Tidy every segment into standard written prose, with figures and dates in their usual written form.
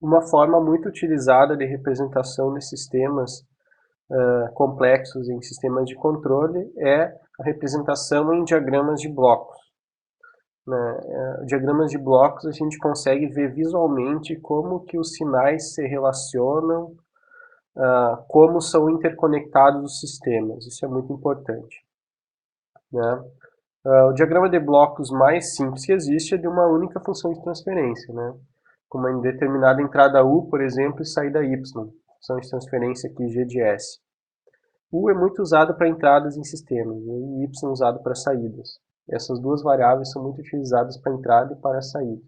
Uma forma muito utilizada de representação de sistemas complexos em sistemas de controle é a representação em diagramas de blocos. Diagramas de blocos a gente consegue ver visualmente como que os sinais se relacionam, como são interconectados os sistemas. Isso é muito importante. O diagrama de blocos mais simples que existe é de uma única função de transferência, com uma determinada entrada U, por exemplo, e saída Y, função de transferência aqui G de S. U é muito usado para entradas em sistemas e Y usado para saídas. Essas duas variáveis são muito utilizadas para entrada e para saída.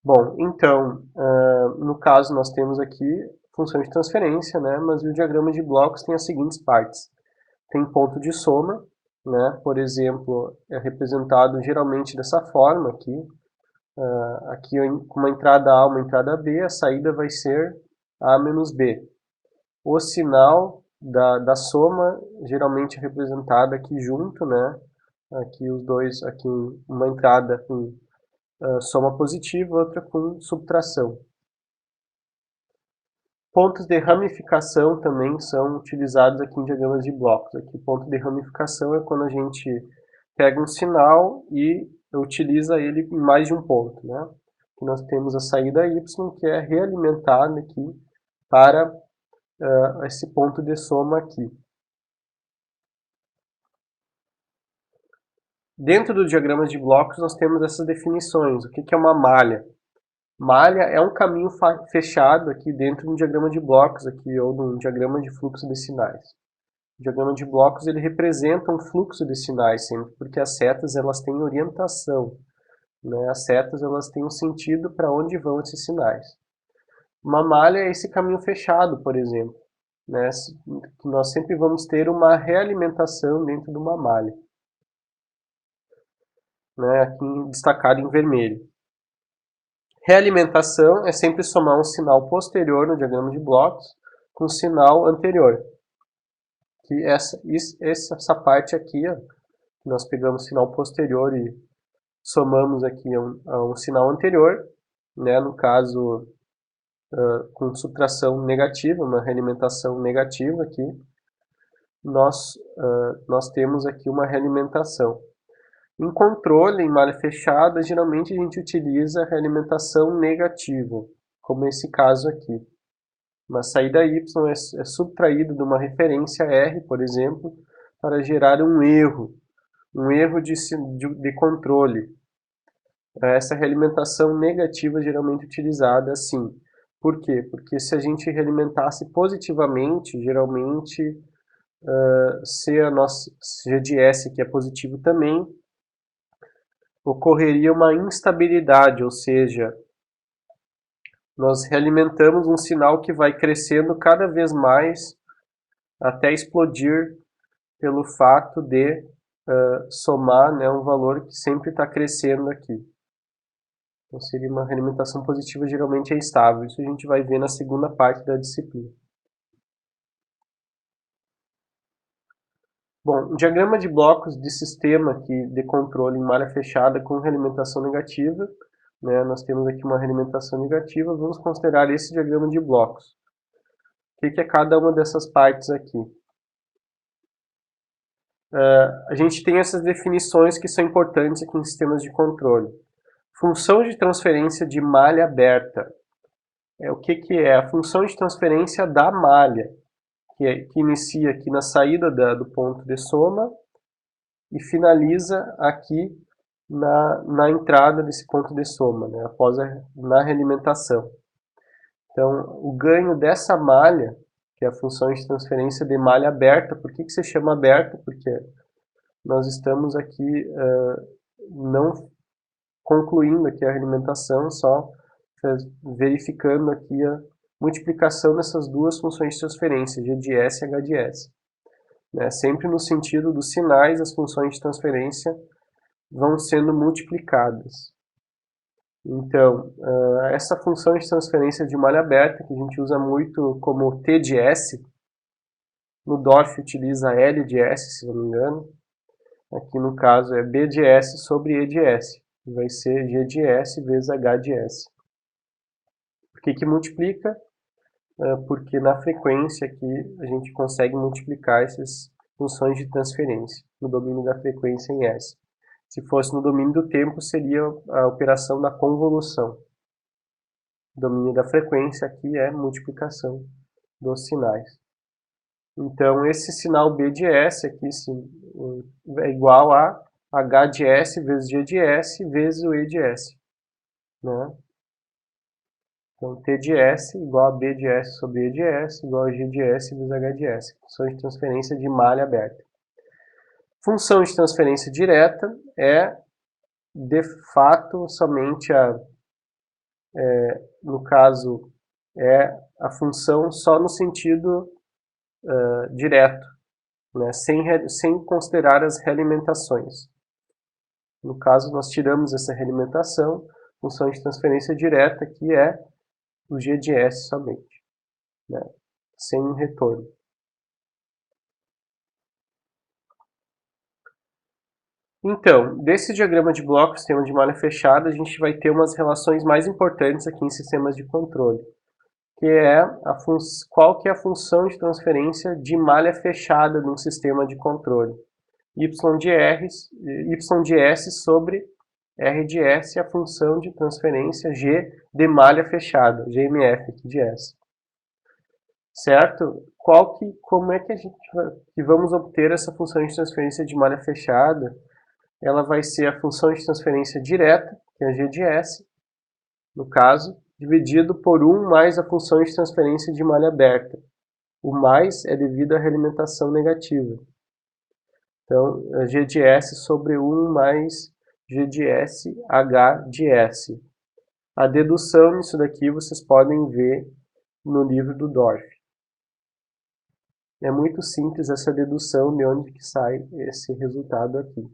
Bom, então, no caso nós temos aqui função de transferência, mas o diagrama de blocos tem as seguintes partes. Tem ponto de soma, por exemplo, é representado geralmente dessa forma aqui. Aqui com uma entrada A, uma entrada B, a saída vai ser A menos B. O sinal da soma geralmente é representado aqui junto, aqui os dois, aqui uma entrada com soma positiva, outra com subtração. Pontos de ramificação também são utilizados aqui em diagramas de blocos. Aqui, ponto de ramificação é quando a gente pega um sinal e utiliza ele em mais de um ponto. Aqui nós temos a saída Y, que é realimentada aqui para esse ponto de soma aqui. Dentro do diagrama de blocos nós temos essas definições. O que é uma malha? Malha é um caminho fechado aqui dentro de um diagrama de blocos aqui, ou de um diagrama de fluxo de sinais. O diagrama de blocos ele representa um fluxo de sinais sempre, porque as setas elas têm orientação. As setas elas têm um sentido para onde vão esses sinais. Uma malha é esse caminho fechado, por exemplo. Nós sempre vamos ter uma realimentação dentro de uma malha. Aqui destacado em vermelho. Realimentação é sempre somar um sinal posterior no diagrama de blocos com um sinal anterior. Que essa parte aqui, nós pegamos o sinal posterior e somamos aqui a um sinal anterior, no caso com subtração negativa, uma realimentação negativa aqui, nós temos aqui uma realimentação. Em controle, em malha fechada, geralmente a gente utiliza a realimentação negativa, como esse caso aqui. Uma saída Y é subtraída de uma referência R, por exemplo, para gerar um erro de controle. Essa realimentação negativa é geralmente utilizada assim. Por quê? Porque se a gente realimentasse positivamente, geralmente, se a nossa G de S, que é positivo também, ocorreria uma instabilidade, ou seja, nós realimentamos um sinal que vai crescendo cada vez mais até explodir pelo fato de somar um valor que sempre está crescendo aqui. Então seria uma realimentação positiva, geralmente é estável. Isso a gente vai ver na segunda parte da disciplina. Bom, um diagrama de blocos de sistema aqui de controle em malha fechada com realimentação negativa. Nós temos aqui uma realimentação negativa, vamos considerar esse diagrama de blocos. O que é cada uma dessas partes aqui? A gente tem essas definições que são importantes aqui em sistemas de controle. Função de transferência de malha aberta. O que é? A função de transferência da malha, que inicia aqui na saída do ponto de soma e finaliza aqui na entrada desse ponto de soma, após na realimentação. Então, o ganho dessa malha, que é a função de transferência de malha aberta, por que se chama aberta? Porque nós estamos aqui não concluindo aqui a realimentação, só verificando aqui a multiplicação dessas duas funções de transferência, G de S e H de S. Sempre no sentido dos sinais, as funções de transferência vão sendo multiplicadas. Então, essa função de transferência de malha aberta, que a gente usa muito como T de S, no DORF utiliza L de S, se não me engano. Aqui no caso é B de S sobre E de S. Vai ser G de S vezes H de S. Por que que multiplica? Porque na frequência aqui a gente consegue multiplicar essas funções de transferência no domínio da frequência em S. Se fosse no domínio do tempo, seria a operação da convolução. O domínio da frequência aqui é multiplicação dos sinais. Então, esse sinal B de S aqui é igual a H de S vezes G de S vezes o E de S. Né? Então, T de S igual a B de S sobre E de S igual a G de S vezes H de S. Função de transferência de malha aberta. Função de transferência direta é, de fato, somente no caso, é a função só no sentido direto, né, sem considerar as realimentações. No caso, nós tiramos essa realimentação, função de transferência direta, que é o G de S somente, né, sem um retorno. Então, desse diagrama de bloco, sistema de malha fechada, a gente vai ter umas relações mais importantes aqui em sistemas de controle, que é qual que é a função de transferência de malha fechada num sistema de controle. Y de S sobre R de S é a função de transferência G de malha fechada, GMF aqui de S. Certo? Como é que vamos obter essa função de transferência de malha fechada? Ela vai ser a função de transferência direta, que é G de S, no caso, dividido por 1 mais a função de transferência de malha aberta. O mais é devido à realimentação negativa. Então, G de S sobre 1 mais G de S, H de S. A dedução nisso daqui vocês podem ver no livro do Dorff. É muito simples essa dedução de onde que sai esse resultado aqui.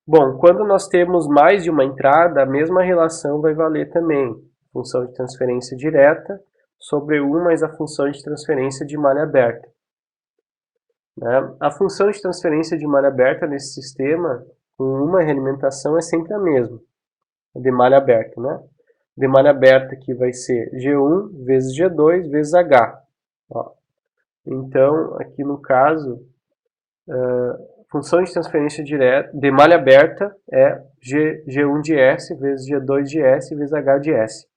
Bom, quando nós temos mais de uma entrada, a mesma relação vai valer também. Função de transferência direta sobre 1 mais a função de transferência de malha aberta. Né? A função de transferência de malha aberta nesse sistema, com uma realimentação, é sempre a mesma, a de malha aberta. Né? De malha aberta aqui vai ser G1 vezes G2 vezes H. Ó. Então, aqui no caso, função de transferência direta de malha aberta é G1 de S vezes G2 de S vezes H de S.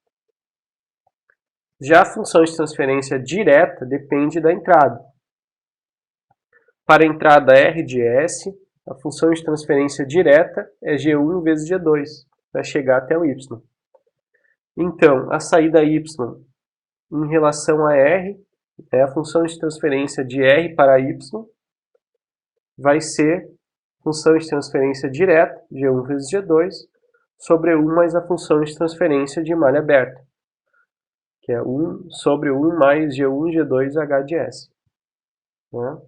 Já a função de transferência direta depende da entrada. Para a entrada R de S, a função de transferência direta é G1 vezes G2, para chegar até o Y. Então, a saída Y em relação a R, é a função de transferência de R para Y, vai ser função de transferência direta, G1 vezes G2, sobre 1 mais a função de transferência de malha aberta, que é 1 sobre 1 mais G1, G2, H de S. Né?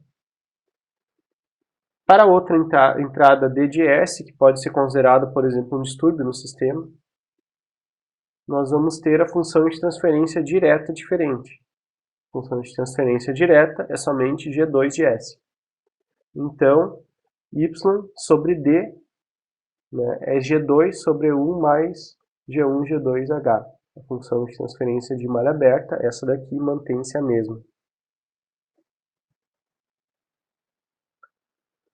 Para outra entrada D de S, que pode ser considerada, por exemplo, um distúrbio no sistema, nós vamos ter a função de transferência direta diferente. A função de transferência direta é somente G2 de S. Então, Y sobre D, né, é G2 sobre 1 mais G1, G2, H. A função de transferência de malha aberta, essa daqui mantém-se a mesma.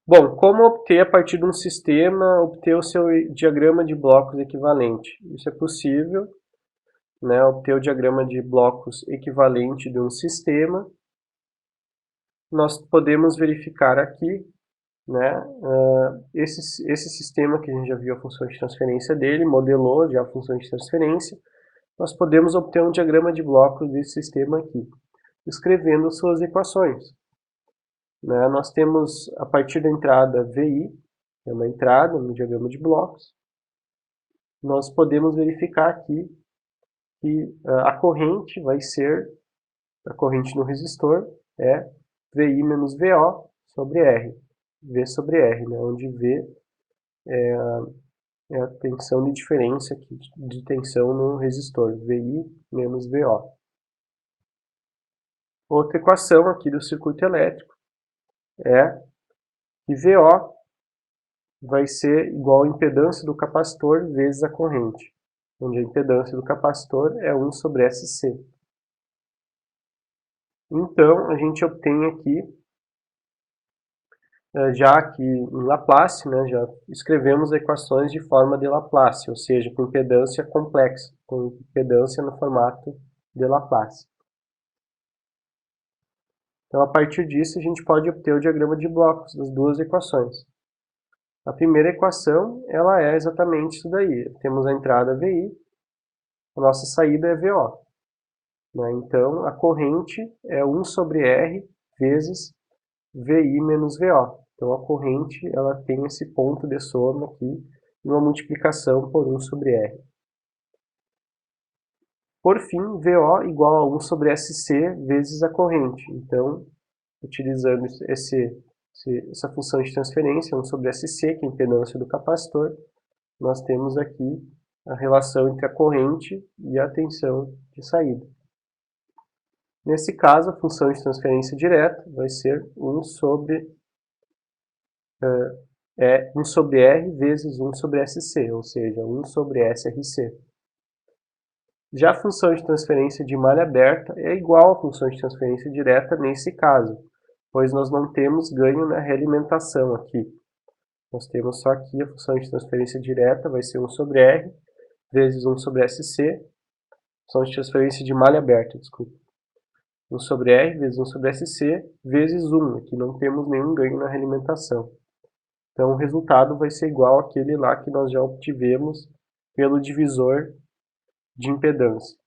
Bom, como obter a partir de um sistema, obter o seu diagrama de blocos equivalente? Isso é possível, né, obter o diagrama de blocos equivalente de um sistema. Nós podemos verificar aqui, né, esse sistema que a gente já viu a função de transferência dele, modelou já a função de transferência. Nós podemos obter um diagrama de blocos desse sistema aqui, escrevendo suas equações. Né? Nós temos, a partir da entrada VI, que é uma entrada no diagrama de blocos, nós podemos verificar aqui que a corrente vai ser, a corrente no resistor é VI menos VO sobre R, V sobre R, né? Onde V é a tensão de diferença aqui, de tensão no resistor, VI menos VO. Outra equação aqui do circuito elétrico é que VO vai ser igual a impedância do capacitor vezes a corrente, onde a impedância do capacitor é 1 sobre SC. Então, a gente obtém aqui, já que em Laplace, né, já escrevemos equações de forma de Laplace, ou seja, com impedância complexa, com impedância no formato de Laplace. Então, a partir disso, a gente pode obter o diagrama de blocos das duas equações. A primeira equação, ela é exatamente isso daí. Temos a entrada VI, a nossa saída é VO. Né? Então, a corrente é 1 sobre R vezes VI menos VO. Então, a corrente ela tem esse ponto de soma aqui, e uma multiplicação por 1 sobre R. Por fim, VO igual a 1 sobre SC vezes a corrente. Então, utilizando essa função de transferência, 1 sobre SC, que é a impedância do capacitor, nós temos aqui a relação entre a corrente e a tensão de saída. Nesse caso, a função de transferência direta vai ser 1 sobre R vezes 1 sobre SC, ou seja, 1 sobre SRC. Já a função de transferência de malha aberta é igual à função de transferência direta nesse caso, pois nós não temos ganho na realimentação aqui. Nós temos só aqui a função de transferência direta, vai ser 1 sobre R vezes 1 sobre SC, função de transferência de malha aberta, desculpa. 1 sobre R vezes 1 sobre SC vezes 1, aqui não temos nenhum ganho na realimentação. Então o resultado vai ser igual àquele lá que nós já obtivemos pelo divisor de impedância.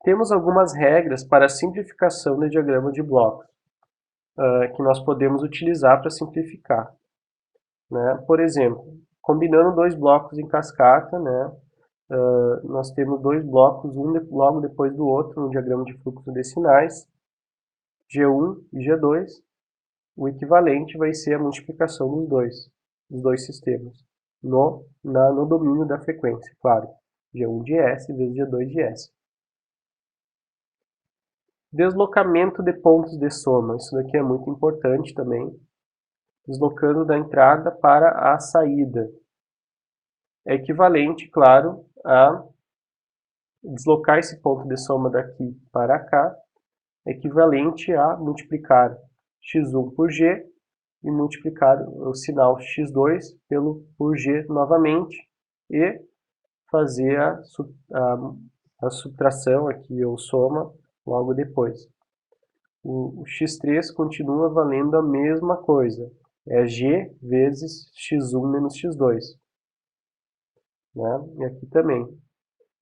Temos algumas regras para a simplificação do diagrama de blocos, que nós podemos utilizar para simplificar. Né? Por exemplo, combinando dois blocos em cascata, né? Nós temos dois blocos, um logo depois do outro, no diagrama de fluxo de sinais, G1 e G2. O equivalente vai ser a multiplicação dos dois sistemas, no domínio da frequência, claro, G1 de S vezes G2 de S. Deslocamento de pontos de soma, isso daqui é muito importante também, deslocando da entrada para a saída. É equivalente, claro, a deslocar esse ponto de soma daqui para cá, é equivalente a multiplicar x1 por g e multiplicar o sinal x2 por g novamente e fazer a subtração aqui, ou soma, logo depois. O x3 continua valendo a mesma coisa, é g vezes x1 menos x2. Né? E aqui também,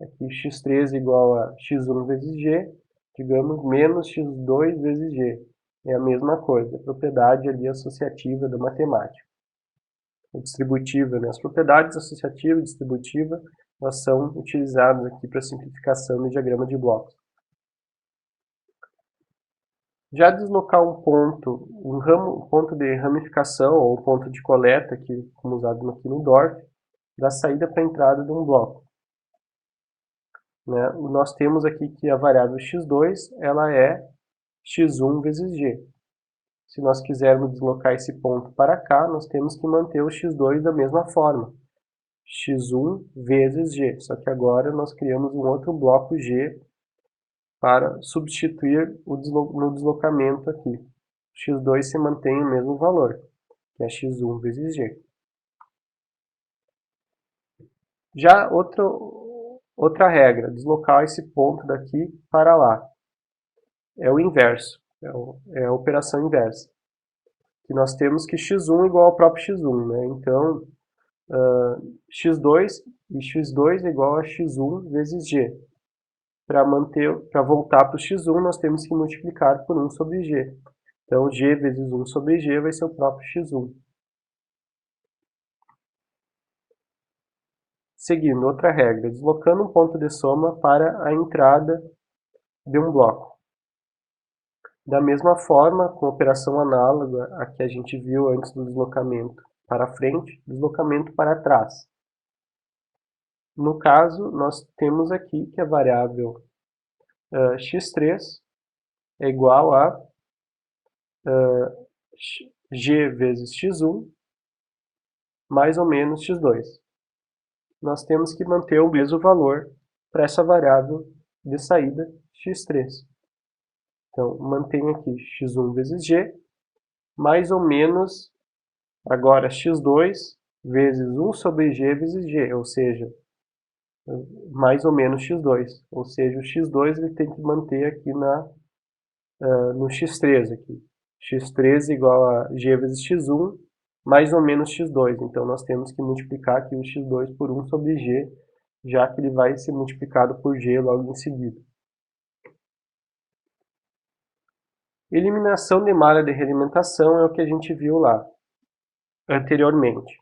aqui x3 igual a x1 vezes g, digamos, menos x2 vezes g. É a mesma coisa, a propriedade ali associativa da matemática. Distributiva, né? As propriedades associativa e distributiva, elas são utilizadas aqui para simplificação do diagrama de blocos. Já deslocar um ponto de ramificação ou ponto de coleta, aqui, como usado aqui no DORF, da saída para a entrada de um bloco. Né? Nós temos aqui que a variável x2 ela é x1 vezes g. Se nós quisermos deslocar esse ponto para cá, nós temos que manter o x2 da mesma forma, x1 vezes g. Só que agora nós criamos um outro bloco g para substituir no deslocamento aqui. x2 se mantém o mesmo valor, que é x1 vezes g. Já outra regra, deslocar esse ponto daqui para lá. É o inverso, é a operação inversa. Que nós temos que x1 igual ao próprio x1, né? Então, x2 e x2 é igual a x1 vezes g. Para voltar para o x1, nós temos que multiplicar por 1 sobre g. Então, g vezes 1 sobre g vai ser o próprio x1. Seguindo, outra regra, deslocando um ponto de soma para a entrada de um bloco. Da mesma forma, com operação análoga à que a gente viu antes do deslocamento para frente, deslocamento para trás. No caso, nós temos aqui que a variável x3 é igual a g vezes x1 mais ou menos x2. Nós temos que manter o mesmo valor para essa variável de saída x3. Então, mantenho aqui x1 vezes g, mais ou menos, agora x2 vezes 1 sobre g vezes g, ou seja, mais ou menos x2. Ou seja, o x2 ele tem que manter aqui no x3. Aqui. x3 igual a g vezes x1, mais ou menos x2. Então, nós temos que multiplicar aqui o x2 por 1 sobre g, já que ele vai ser multiplicado por g logo em seguida. Eliminação de malha de realimentação é o que a gente viu lá anteriormente.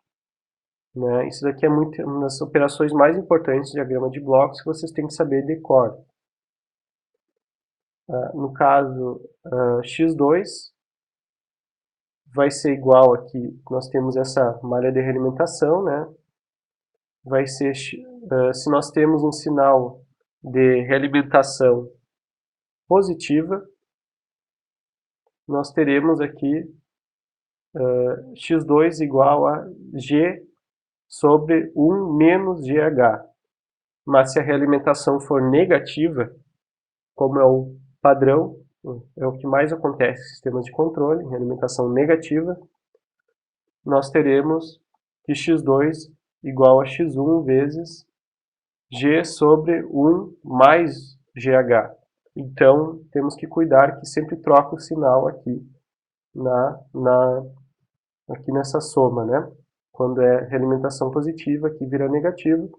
Né? Isso daqui é uma das operações mais importantes do diagrama de blocos que vocês têm que saber de cor. No caso, x2 vai ser igual aqui, nós temos essa malha de realimentação, né? Vai ser, se nós temos um sinal de realimentação positiva, nós teremos aqui x2 igual a g sobre 1 menos GH. Mas se a realimentação for negativa, como é o padrão, é o que mais acontece em sistemas de controle, realimentação negativa, nós teremos que x2 igual a x1 vezes g sobre 1 mais GH. Então, temos que cuidar que sempre troca o sinal aqui, aqui nessa soma, né? Quando é realimentação positiva, aqui vira negativo.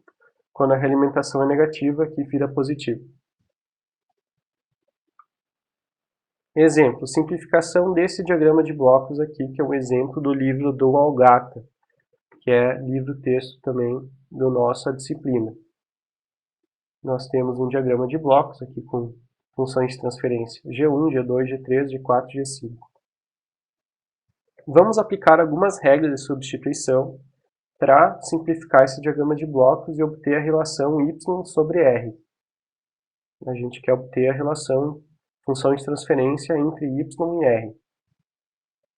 Quando a realimentação é negativa, aqui vira positivo. Exemplo, simplificação desse diagrama de blocos aqui, que é um exemplo do livro do Algata, que é livro-texto também da nossa disciplina. Nós temos um diagrama de blocos aqui com funções de transferência G1, G2, G3, G4, G5. Vamos aplicar algumas regras de substituição para simplificar esse diagrama de blocos e obter a relação y sobre r. A gente quer obter a relação função de transferência entre y e r.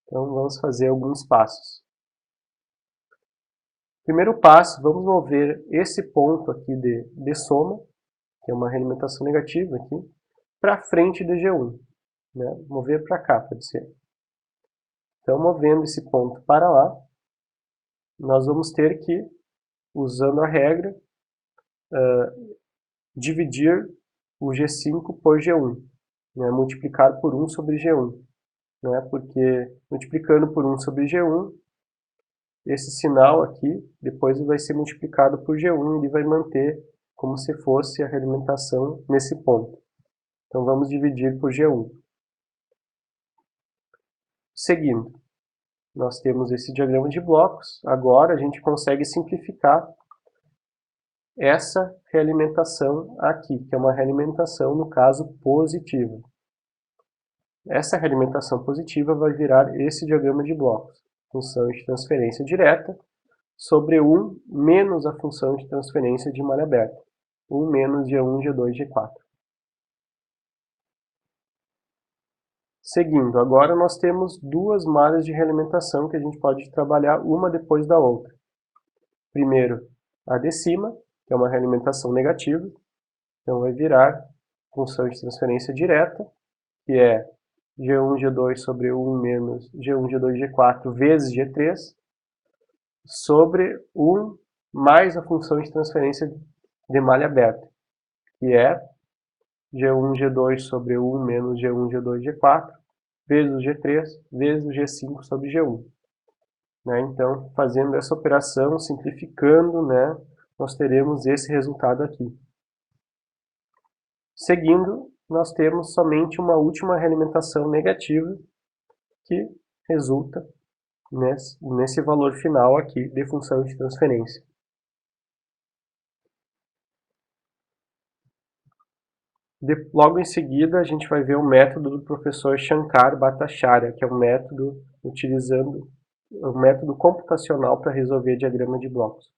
Então, vamos fazer alguns passos. Primeiro passo, vamos mover esse ponto aqui de soma, que é uma realimentação negativa aqui, para frente de G1. Né? Mover para cá, pode ser. Então, movendo esse ponto para lá, nós vamos ter que, usando a regra, dividir o G5 por G1, né? Multiplicar por 1 sobre G1. Né? Porque multiplicando por 1 sobre G1, esse sinal aqui, depois vai ser multiplicado por G1 e ele vai manter como se fosse a realimentação nesse ponto. Então, vamos dividir por G1. Seguindo, nós temos esse diagrama de blocos. Agora, a gente consegue simplificar essa realimentação aqui, que é uma realimentação, no caso, positiva. Essa realimentação positiva vai virar esse diagrama de blocos. Função de transferência direta sobre 1 menos a função de transferência de malha aberta. 1 menos G1, G2, G4. Seguindo, agora nós temos duas malhas de realimentação que a gente pode trabalhar uma depois da outra. Primeiro, a de cima, que é uma realimentação negativa. Então, vai virar função de transferência direta, que é G1, G2 sobre 1 menos G1, G2, G4 vezes G3, sobre 1 mais a função de transferência de malha aberta, que é G1, G2 sobre 1 menos G1, G2, G4, vezes o G3, vezes o G5 sobre G1. Né? Então, fazendo essa operação, simplificando, né, nós teremos esse resultado aqui. Seguindo, nós temos somente uma última realimentação negativa, que resulta nesse valor final aqui de função de transferência. Logo em seguida, a gente vai ver o método do professor Shankar Bhattacharya, que é um método utilizando o método computacional para resolver diagrama de blocos.